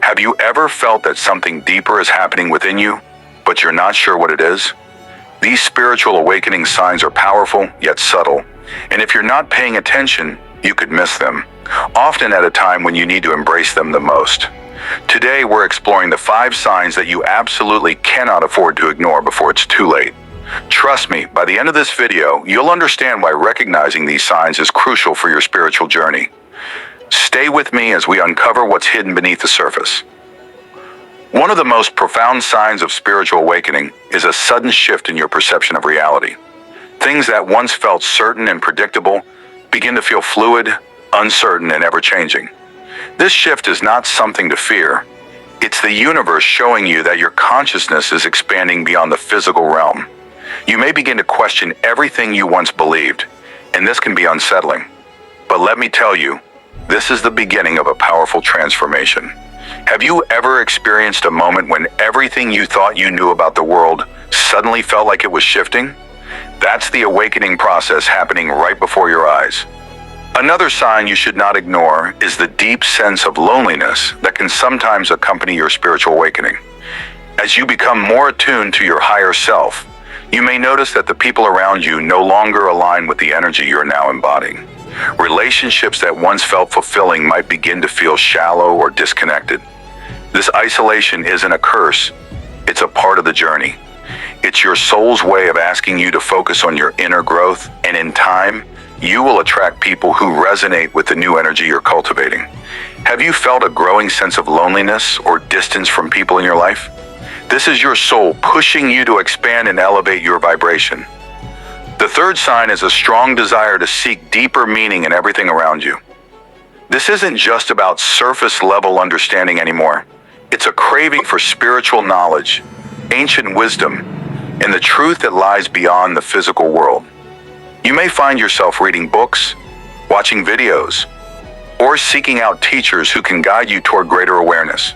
Have you ever felt that something deeper is happening within you, but you're not sure what it is? These spiritual awakening signs are powerful, yet subtle, and if you're not paying attention, you could miss them, often at a time when you need to embrace them the most. Today, we're exploring the 5 signs that you absolutely cannot afford to ignore before it's too late. Trust me, by the end of this video, you'll understand why recognizing these signs is crucial for your spiritual journey. Stay with me as we uncover what's hidden beneath the surface. One of the most profound signs of spiritual awakening is a sudden shift in your perception of reality. Things that once felt certain and predictable begin to feel fluid, uncertain, and ever-changing. This shift is not something to fear. It's the universe showing you that your consciousness is expanding beyond the physical realm. You may begin to question everything you once believed, and this can be unsettling. But let me tell you, this is the beginning of a powerful transformation. Have you ever experienced a moment when everything you thought you knew about the world suddenly felt like it was shifting? That's the awakening process happening right before your eyes. Another sign you should not ignore is the deep sense of loneliness that can sometimes accompany your spiritual awakening. As you become more attuned to your higher self, you may notice that the people around you no longer align with the energy you're now embodying. Relationships that once felt fulfilling might begin to feel shallow or disconnected. This isolation isn't a curse, it's a part of the journey. It's your soul's way of asking you to focus on your inner growth, and in time, you will attract people who resonate with the new energy you're cultivating. Have you felt a growing sense of loneliness or distance from people in your life? This is your soul pushing you to expand and elevate your vibration. The third sign is a strong desire to seek deeper meaning in everything around you. This isn't just about surface-level understanding anymore. It's a craving for spiritual knowledge, ancient wisdom, and the truth that lies beyond the physical world. You may find yourself reading books, watching videos, or seeking out teachers who can guide you toward greater awareness.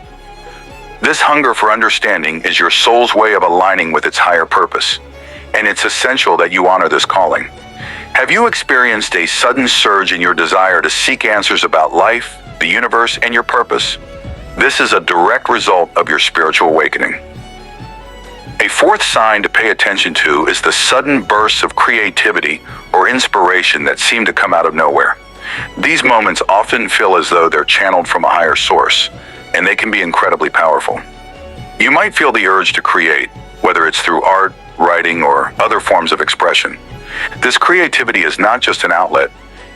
This hunger for understanding is your soul's way of aligning with its higher purpose, and it's essential that you honor this calling. Have you experienced a sudden surge in your desire to seek answers about life, the universe, and your purpose? This is a direct result of your spiritual awakening. A fourth sign to pay attention to is the sudden bursts of creativity or inspiration that seem to come out of nowhere. These moments often feel as though they're channeled from a higher source, and they can be incredibly powerful. You might feel the urge to create, whether it's through art, writing, or other forms of expression. This creativity is not just an outlet,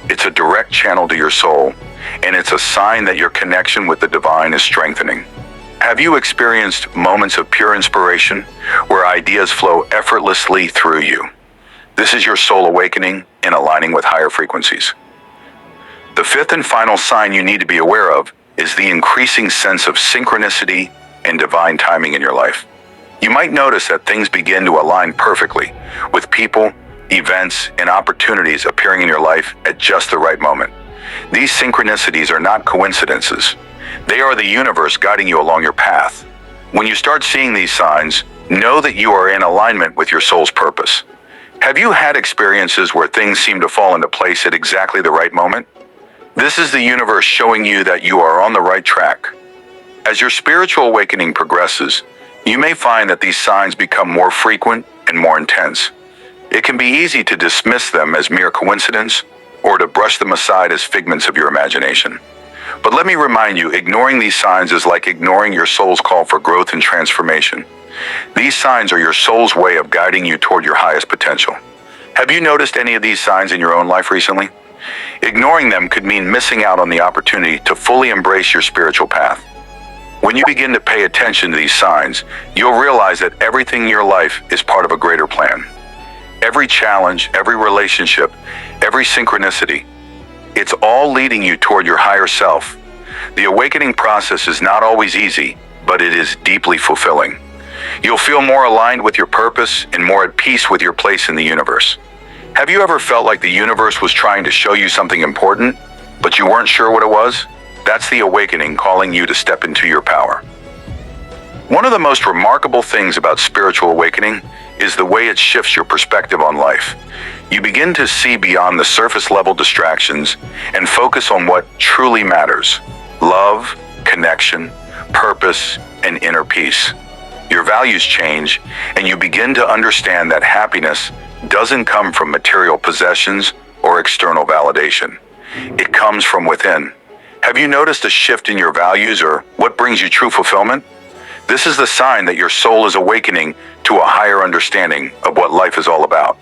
it's a direct channel to your soul, and it's a sign that your connection with the divine is strengthening. Have you experienced moments of pure inspiration where ideas flow effortlessly through you? This is your soul awakening and aligning with higher frequencies. The fifth and final sign you need to be aware of is the increasing sense of synchronicity and divine timing in your life. You might notice that things begin to align perfectly, with people, events, and opportunities appearing in your life at just the right moment. These synchronicities are not coincidences. They are the universe guiding you along your path. When you start seeing these signs, know that you are in alignment with your soul's purpose. Have you had experiences where things seem to fall into place at exactly the right moment? This is the universe showing you that you are on the right track. As your spiritual awakening progresses, you may find that these signs become more frequent and more intense. It can be easy to dismiss them as mere coincidence or to brush them aside as figments of your imagination. But let me remind you, ignoring these signs is like ignoring your soul's call for growth and transformation. These signs are your soul's way of guiding you toward your highest potential. Have you noticed any of these signs in your own life recently? Ignoring them could mean missing out on the opportunity to fully embrace your spiritual path. When you begin to pay attention to these signs, you'll realize that everything in your life is part of a greater plan. Every challenge, every relationship, every synchronicity, it's all leading you toward your higher self. The awakening process is not always easy, but it is deeply fulfilling. You'll feel more aligned with your purpose and more at peace with your place in the universe. Have you ever felt like the universe was trying to show you something important, but you weren't sure what it was? That's the awakening calling you to step into your power. One of the most remarkable things about spiritual awakening is the way it shifts your perspective on life. You begin to see beyond the surface-level distractions and focus on what truly matters: love, connection, purpose, and inner peace. Your values change, and you begin to understand that happiness doesn't come from material possessions or external validation. It comes from within. Have you noticed a shift in your values or what brings you true fulfillment? This is the sign that your soul is awakening to a higher understanding of what life is all about.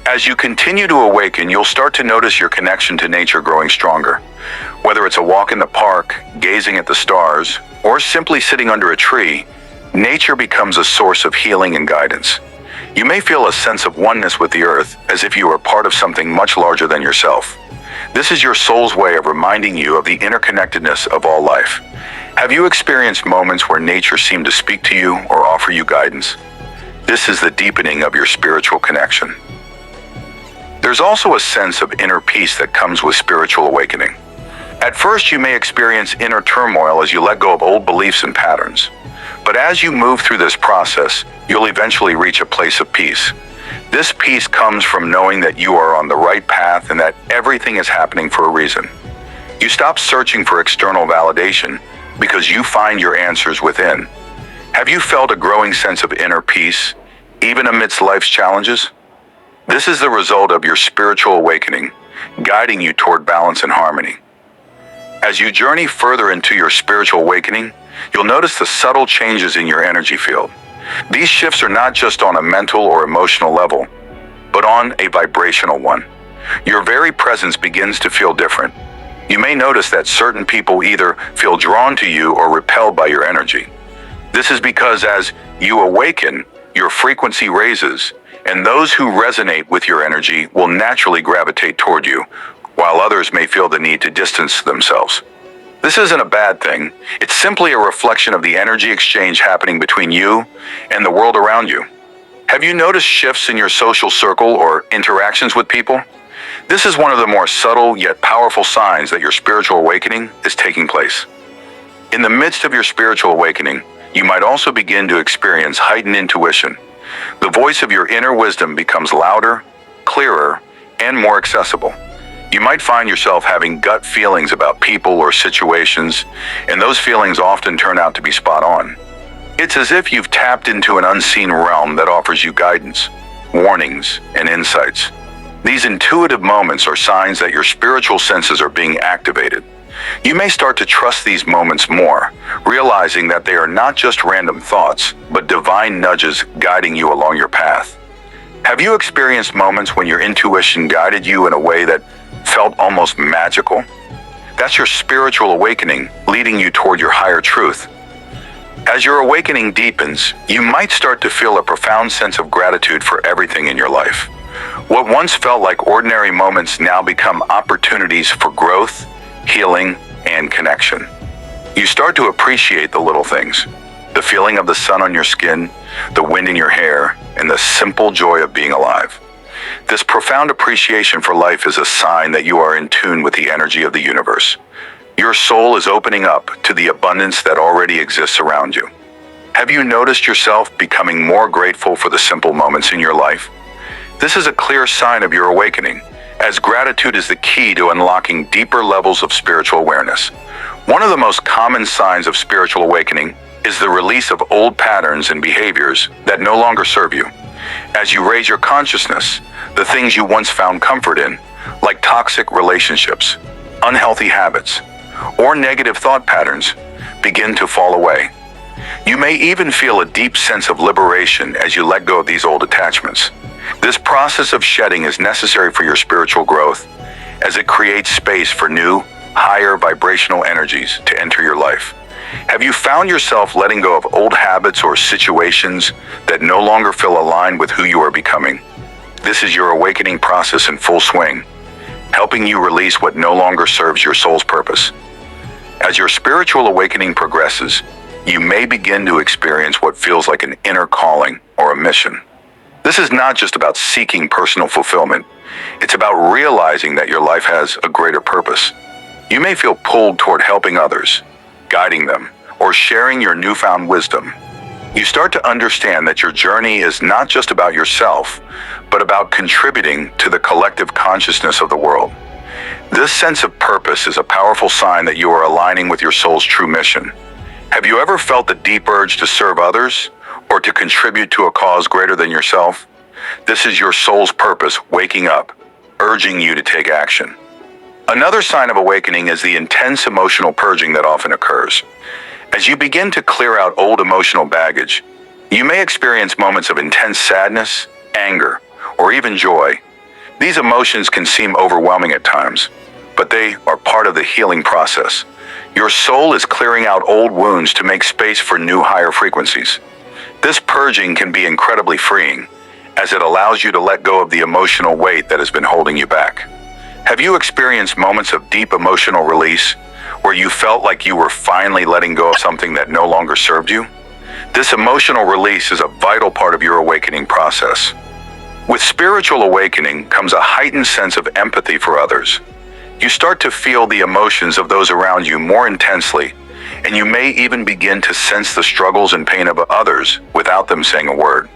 As you continue to awaken, you'll start to notice your connection to nature growing stronger. Whether it's a walk in the park, gazing at the stars, or simply sitting under a tree, nature becomes a source of healing and guidance. You may feel a sense of oneness with the earth, as if you are part of something much larger than yourself. This is your soul's way of reminding you of the interconnectedness of all life. Have you experienced moments where nature seemed to speak to you or offer you guidance? This is the deepening of your spiritual connection. There's also a sense of inner peace that comes with spiritual awakening. At first, you may experience inner turmoil as you let go of old beliefs and patterns. But as you move through this process, you'll eventually reach a place of peace. This peace comes from knowing that you are on the right path and that everything is happening for a reason. You stop searching for external validation because you find your answers within. Have you felt a growing sense of inner peace, even amidst life's challenges? This is the result of your spiritual awakening, guiding you toward balance and harmony. As you journey further into your spiritual awakening, you'll notice the subtle changes in your energy field. These shifts are not just on a mental or emotional level, but on a vibrational one. Your very presence begins to feel different. You may notice that certain people either feel drawn to you or repelled by your energy. This is because as you awaken, your frequency raises, and those who resonate with your energy will naturally gravitate toward you, while others may feel the need to distance themselves. This isn't a bad thing. It's simply a reflection of the energy exchange happening between you and the world around you. Have you noticed shifts in your social circle or interactions with people? This is one of the more subtle yet powerful signs that your spiritual awakening is taking place. In the midst of your spiritual awakening, you might also begin to experience heightened intuition. The voice of your inner wisdom becomes louder, clearer, and more accessible. You might find yourself having gut feelings about people or situations, and those feelings often turn out to be spot on. It's as if you've tapped into an unseen realm that offers you guidance, warnings, and insights. These intuitive moments are signs that your spiritual senses are being activated. You may start to trust these moments more, realizing that they are not just random thoughts, but divine nudges guiding you along your path. Have you experienced moments when your intuition guided you in a way that felt almost magical? That's your spiritual awakening leading you toward your higher truth. As your awakening deepens, you might start to feel a profound sense of gratitude for everything in your life. What once felt like ordinary moments now become opportunities for growth, healing, and connection. You start to appreciate the little things, the feeling of the sun on your skin, the wind in your hair, and the simple joy of being alive. This profound appreciation for life is a sign that you are in tune with the energy of the universe. Your soul is opening up to the abundance that already exists around you. Have you noticed yourself becoming more grateful for the simple moments in your life? This is a clear sign of your awakening, as gratitude is the key to unlocking deeper levels of spiritual awareness. One of the most common signs of spiritual awakening is the release of old patterns and behaviors that no longer serve you. As you raise your consciousness, the things you once found comfort in, like toxic relationships, unhealthy habits, or negative thought patterns, begin to fall away. You may even feel a deep sense of liberation as you let go of these old attachments. This process of shedding is necessary for your spiritual growth, as it creates space for new, higher vibrational energies to enter your life. Have you found yourself letting go of old habits or situations that no longer feel aligned with who you are becoming? This is your awakening process in full swing, helping you release what no longer serves your soul's purpose. As your spiritual awakening progresses, you may begin to experience what feels like an inner calling or a mission. This is not just about seeking personal fulfillment. It's about realizing that your life has a greater purpose. You may feel pulled toward helping others, guiding them, or sharing your newfound wisdom. You start to understand that your journey is not just about yourself, but about contributing to the collective consciousness of the world. This sense of purpose is a powerful sign that you are aligning with your soul's true mission. Have you ever felt the deep urge to serve others or to contribute to a cause greater than yourself? This is your soul's purpose waking up, urging you to take action. Another sign of awakening is the intense emotional purging that often occurs. As you begin to clear out old emotional baggage, you may experience moments of intense sadness, anger, or even joy. These emotions can seem overwhelming at times, but they are part of the healing process. Your soul is clearing out old wounds to make space for new higher frequencies. This purging can be incredibly freeing, as it allows you to let go of the emotional weight that has been holding you back. Have you experienced moments of deep emotional release where you felt like you were finally letting go of something that no longer served you? This emotional release is a vital part of your awakening process. With spiritual awakening comes a heightened sense of empathy for others. You start to feel the emotions of those around you more intensely, and you may even begin to sense the struggles and pain of others without them saying a word.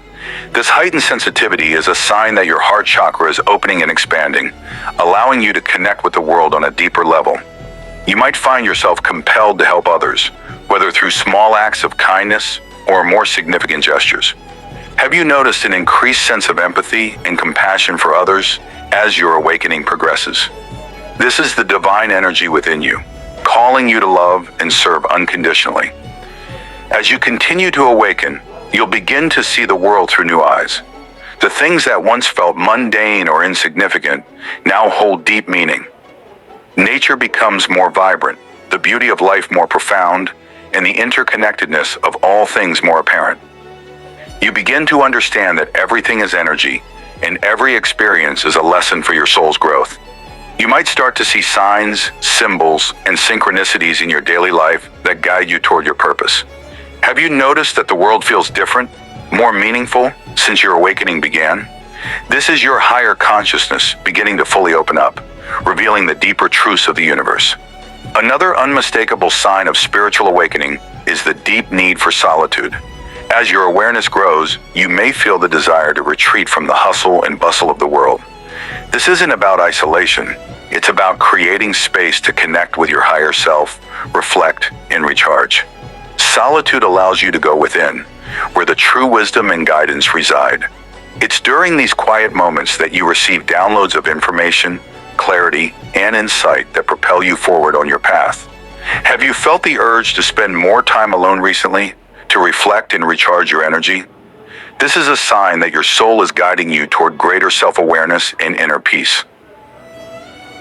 This heightened sensitivity is a sign that your heart chakra is opening and expanding, allowing you to connect with the world on a deeper level. You might find yourself compelled to help others, whether through small acts of kindness or more significant gestures. Have you noticed an increased sense of empathy and compassion for others as your awakening progresses? This is the divine energy within you, calling you to love and serve unconditionally. As you continue to awaken, you'll begin to see the world through new eyes. The things that once felt mundane or insignificant now hold deep meaning. Nature becomes more vibrant, the beauty of life more profound, and the interconnectedness of all things more apparent. You begin to understand that everything is energy, and every experience is a lesson for your soul's growth. You might start to see signs, symbols, and synchronicities in your daily life that guide you toward your purpose. Have you noticed that the world feels different, more meaningful, since your awakening began? This is your higher consciousness beginning to fully open up, revealing the deeper truths of the universe. Another unmistakable sign of spiritual awakening is the deep need for solitude. As your awareness grows, you may feel the desire to retreat from the hustle and bustle of the world. This isn't about isolation. It's about creating space to connect with your higher self, reflect, and recharge. Solitude allows you to go within, where the true wisdom and guidance reside. It's during these quiet moments that you receive downloads of information, clarity, and insight that propel you forward on your path. Have you felt the urge to spend more time alone recently, to reflect and recharge your energy? This is a sign that your soul is guiding you toward greater self-awareness and inner peace.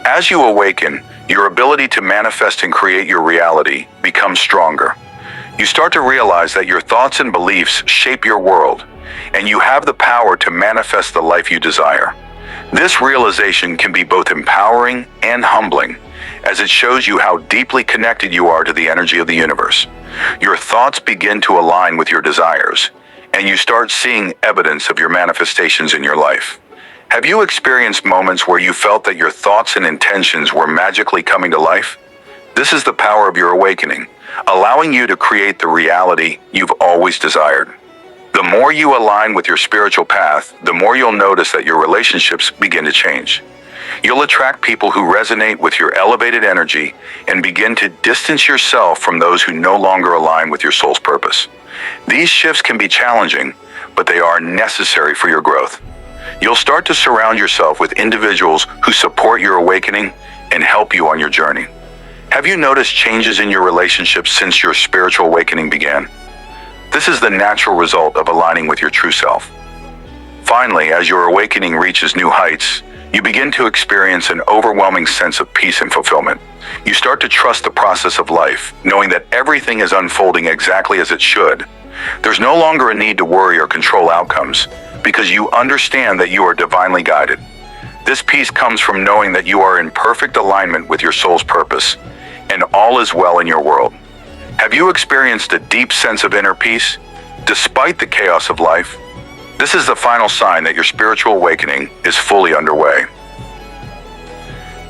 As you awaken, your ability to manifest and create your reality becomes stronger. You start to realize that your thoughts and beliefs shape your world, and you have the power to manifest the life you desire. This realization can be both empowering and humbling, as it shows you how deeply connected you are to the energy of the universe. Your thoughts begin to align with your desires, and you start seeing evidence of your manifestations in your life. Have you experienced moments where you felt that your thoughts and intentions were magically coming to life? This is the power of your awakening, allowing you to create the reality you've always desired. The more you align with your spiritual path, the more you'll notice that your relationships begin to change. You'll attract people who resonate with your elevated energy and begin to distance yourself from those who no longer align with your soul's purpose. These shifts can be challenging, but they are necessary for your growth. You'll start to surround yourself with individuals who support your awakening and help you on your journey. Have you noticed changes in your relationships since your spiritual awakening began? This is the natural result of aligning with your true self. Finally, as your awakening reaches new heights, you begin to experience an overwhelming sense of peace and fulfillment. You start to trust the process of life, knowing that everything is unfolding exactly as it should. There's no longer a need to worry or control outcomes, because you understand that you are divinely guided. This peace comes from knowing that you are in perfect alignment with your soul's purpose, and all is well in your world. Have you experienced a deep sense of inner peace, despite the chaos of life? This is the final sign that your spiritual awakening is fully underway.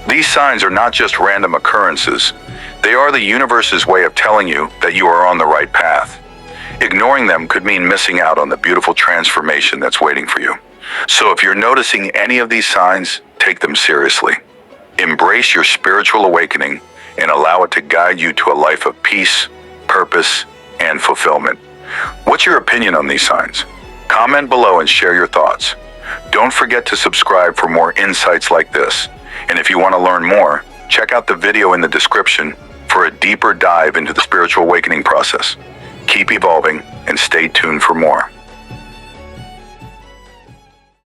These signs are not just random occurrences. They are the universe's way of telling you that you are on the right path. Ignoring them could mean missing out on the beautiful transformation that's waiting for you. So if you're noticing any of these signs, take them seriously. Embrace your spiritual awakening and allow it to guide you to a life of peace, purpose, and fulfillment. What's your opinion on these signs? Comment below and share your thoughts. Don't forget to subscribe for more insights like this. And if you want to learn more, check out the video in the description for a deeper dive into the spiritual awakening process. Keep evolving and stay tuned for more.